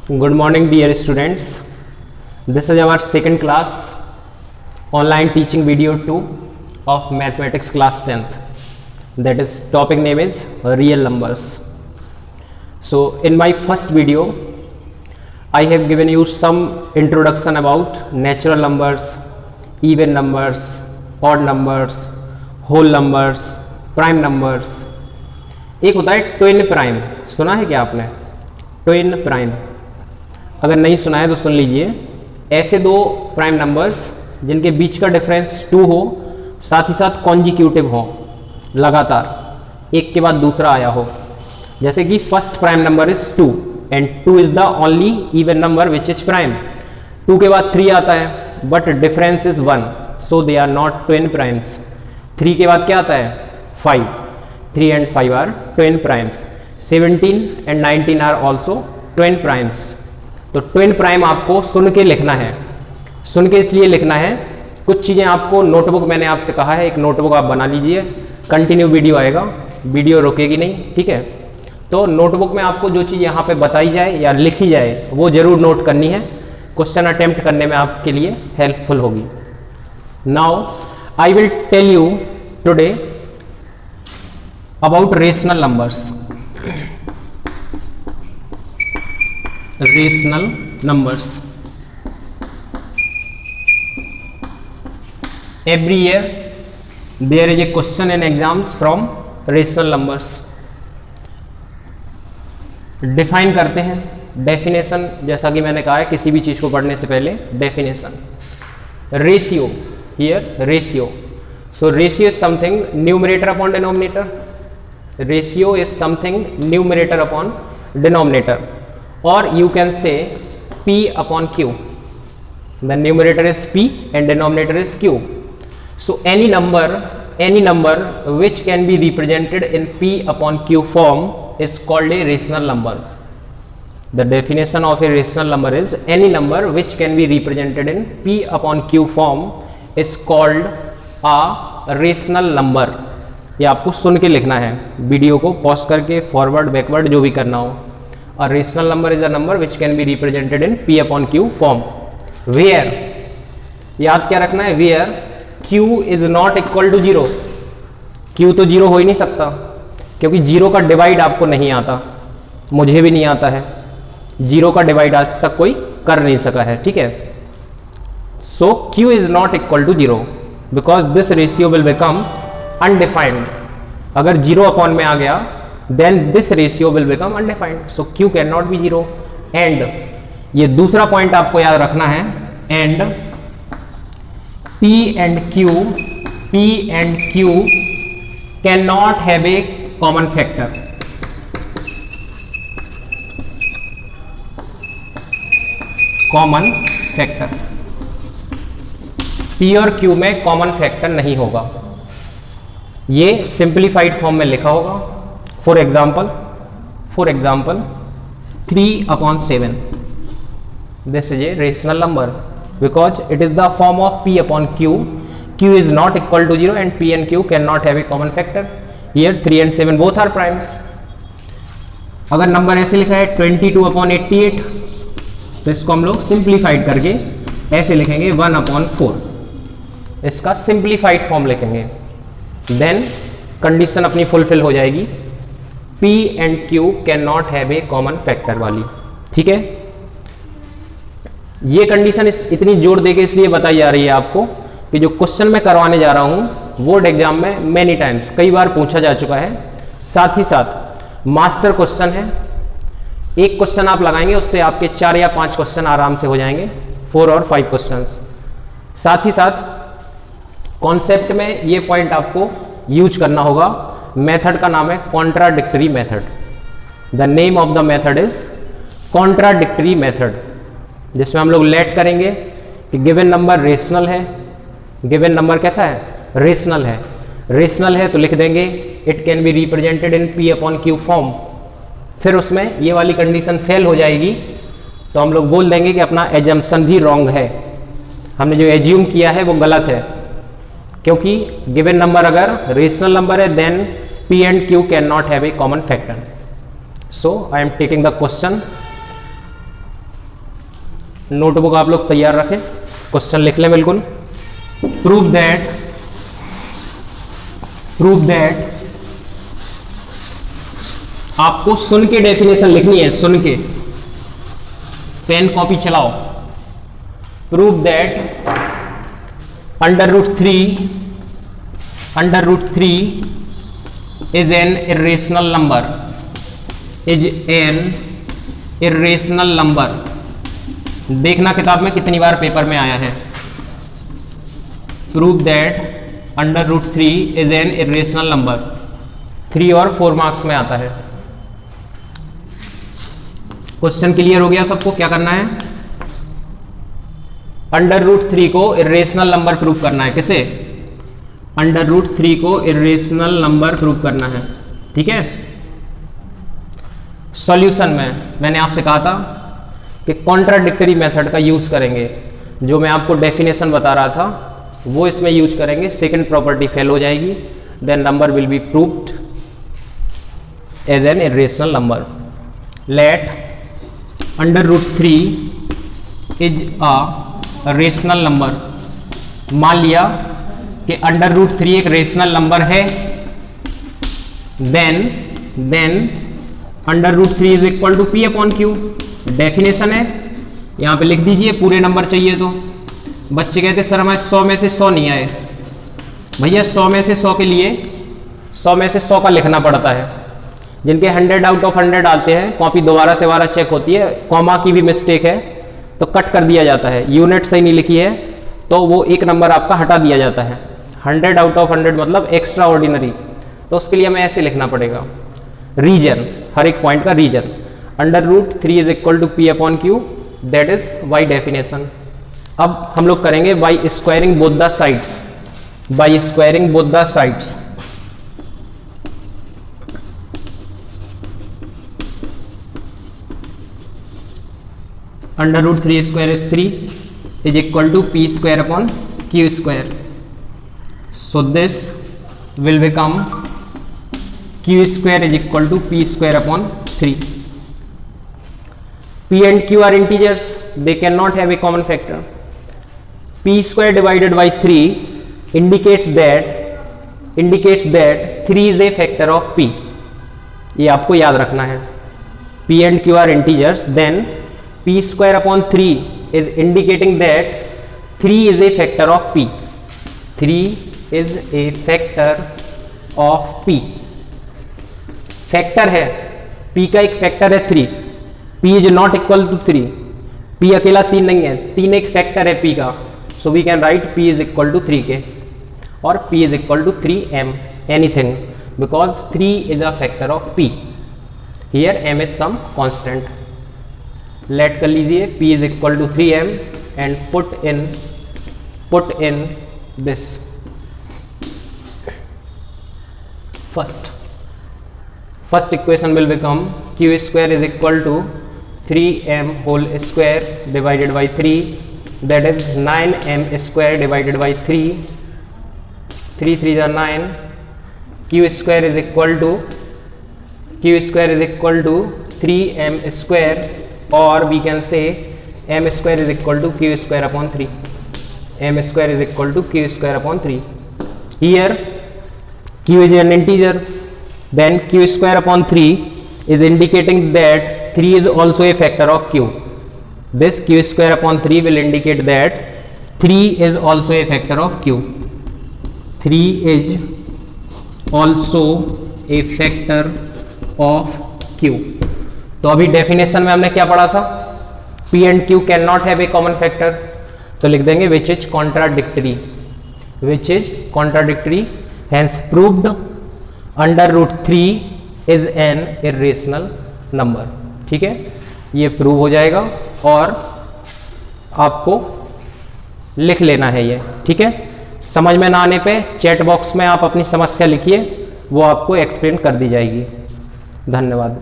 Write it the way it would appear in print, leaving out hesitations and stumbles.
Good morning, dear students. This is our second class online teaching video 2 of mathematics class 10th. That is topic name is real numbers. So in my first video I have given you some introduction about natural numbers, even numbers, odd numbers, whole numbers, prime numbers. एक होता है twin prime, सुना है क्या आपने? Twin prime अगर नहीं सुना है तो सुन लीजिए। ऐसे दो प्राइम नंबर्स जिनके बीच का डिफरेंस 2 हो, साथ ही साथ कॉन्जिक्यूटिव हो, लगातार एक के बाद दूसरा आया हो। जैसे कि first prime number is 2 and 2 is the only even number which is prime. 2 के बाद 3 आता है but difference is 1, so they are not twin primes. 3 के बाद क्या आता है? 5। 3 and 5 are twin primes. 17 and 19 are also twin primes. तो ट्विन प्राइम आपको सुन के लिखना है। सुन के इसलिए लिखना है, कुछ चीज़ें आपको नोटबुक, मैंने आपसे कहा है एक नोटबुक आप बना लीजिए, कंटिन्यू वीडियो आएगा, वीडियो रुकेगी नहीं, ठीक है? तो नोटबुक में आपको जो चीज़ यहाँ पे बताई जाए या लिखी जाए वो जरूर नोट करनी है, क्वेश्चन अटेम्प्ट करने में आपके लिए हेल्पफुल होगी। Now I will tell you today about rational numbers. Rational numbers. Every year there is a question in exams from rational numbers. Define करते हैं, डेफिनेशन, जैसा कि मैंने कहा है किसी भी चीज को पढ़ने से पहले definition. Ratio, here ratio, so ratio is something numerator upon denominator. Ratio is something numerator upon denominator, or you can say P upon Q. The numerator is P and denominator is Q. So any number which can be represented in P upon Q form is called a rational number. The definition of a rational number is any number which can be represented in P upon Q form is called a rational number. ये आपको सुन के लिखना है, video को pause करके forward backward जो भी करना हो। और rational number is a number which can be represented in P upon Q form. Where, याद क्या रखना है? Where Q is not equal to 0। Q तो 0 हो ही नहीं सकता, क्योंकि 0 का डिवाइड आपको नहीं आता, मुझे भी नहीं आता है। 0 का डिवाइड आज तक कोई कर नहीं सका है, ठीक है? So Q is not equal to 0 because this ratio will become undefined. अगर 0 अपॉन में आ गया then this ratio will become undefined, so Q cannot be 0. and ये दूसरा पॉइंट आपको याद रखना है, and P and Q cannot have a common factor. Common factor, P और Q में कॉमन फैक्टर नहीं होगा। ये सिंप्लीफाइड फॉर्म में लिखा होगा। For example 3/7, this is a rational number because it is the form of P upon Q. Q is not equal to 0 and P and Q can not have a common factor. Here 3 and 7 both are primes. अगर number ऐसे लिखा है 22/88, तो इसको हम लोग simplified करके ऐसे लिखेंगे 1/4। इसका सिंप्लीफाइड फॉर्म लिखेंगे, देन कंडीशन अपनी फुलफिल हो जाएगी, P and Q can not have a common factor वाली, ठीक है? ये कंडीशन इतनी जोर देके इसलिए बताई जा रही है आपको कि जो क्वेश्चन मैं करवाने जा रहा हूं बोर्ड एग्जाम में मेनी टाइम्स, कई बार पूछा जा चुका है। साथ ही साथ मास्टर क्वेश्चन है, एक क्वेश्चन आप लगाएंगे उससे आपके 4 या 5 क्वेश्चन आराम से हो जाएंगे, 4 और 5 क्वेश्चन। साथ ही साथ कॉन्सेप्ट में ये पॉइंट आपको यूज करना होगा। मेथड का नाम है contradictory method. The name of the method is contradictory method, जिसमें हम लोग लेट करेंगे कि गिवन नंबर रेशनल है। गिवन नंबर कैसा है? रेशनल है। रेशनल है तो लिख देंगे it can be represented in P upon Q form. फिर उसमें ये वाली कंडीशन फेल हो जाएगी तो हम लोग बोल देंगे कि अपना एजम्पशन भी रॉन्ग है, हमने जो एज्यूम किया है वो गलत है, क्योंकि गिवन नंबर अगर रेशनल नंबर है then P and Q cannot have a common factor. So I am taking the question notebook आप लोग तैयार रखें, क्वेश्चन लिख लें बिल्कुल। प्रूव दैट आपको सुन के डेफिनेशन लिखनी है, सुन के, पेन कॉपी चलाओ। Prove that under root three is an irrational number. देखना किताब में कितनी बार पेपर में आया है। Prove that under root three is an irrational number, 3 और 4 मार्क्स में आता है। क्वेश्चन क्लियर हो गया सबको? क्या करना है? अंडर रूट थ्री को इर्रेशनल नंबर प्रूव करना है। किसे? अंडर रूट थ्री को इर्रेशनल नंबर प्रूव करना है। ठीक है। सॉल्यूशन में मैंने आपसे कहा था कि कॉन्ट्राडिक्टरी मेथड का यूज करेंगे। जो मैं आपको डेफिनेशन बता रहा था वो इसमें यूज करेंगे। सेकंड प्रॉपर्टी फेल हो जाएगी, then number will be proved as an irrational number. Let under root three is a rational number. मान लिया कि अंडर रूट थ्री एक रेशनल नंबर है, then under root three is equal to P upon Q. Definition है, यहां पे लिख दीजिए। पूरे नंबर चाहिए तो बच्चे कहते सर हमारे 100 में से 100 नहीं आए। भैया 100 में से 100 के लिए 100 में से 100 का लिखना पड़ता है। जिनके 100 आउट ऑफ 100 आते हैं, कॉपी दोबारा चेक होती है, कॉमा की भी मिस्टेक है तो कट कर दिया जाता है। यूनिट सही नहीं लिखी है तो वो एक नंबर आपका हटा दिया जाता है। 100 आउट ऑफ 100 मतलब एक्स्ट्रा ऑर्डिनरी, तो उसके लिए हमें ऐसे लिखना पड़ेगा। रीजन, हर एक पॉइंट का reason. Under root three is equal to P upon Q, that is by definition. अब हम लोग करेंगे by squaring both the sides. By squaring both the sides, under root three square is 3 is equal to P square upon Q square. So this will become q square is equal to p square upon 3. p and q are integers, they cannot have a common factor. p square divided by 3 indicates that 3 is a factor of p. ये आपको याद रखना है। p and q are integers, then p square upon 3 is indicating that 3 is a factor of p. 3 is a factor of p. Factor है, p का एक फैक्टर है 3। p is not equal to 3। p अकेला 3 नहीं है, 3 एक फैक्टर है p का। So we can write p is equal to 3k और p is equal to 3m anything, because 3 is a factor of p। Here m is some constant. Let कर लीजिए p is equal to 3m and put in this first equation will become q square is equal to 3m whole square divided by 3, that is 9m square divided by 3, 3 3 are 9, q square is equal to 3m square, or we can say m square is equal to q square upon 3. m square is equal to q square upon 3. Here q is an integer, then q square upon 3 is indicating that 3 is also a factor of q. This q square upon 3 will indicate that 3 is also a factor of q. 3 is also a factor of q. तो अभी definition में हमने क्या पढ़ा था? p and q cannot have a common factor, तो लिख देंगे which is contradictory, hence proved under root 3 is an irrational number. ठीक है, ये प्रूव हो जाएगा और आपको लिख लेना है ये। ठीक है, समझ में ना आने पे चैट बॉक्स में आप अपनी समस्या लिखिए, वो आपको एक्सप्लेन कर दी जाएगी। धन्यवाद।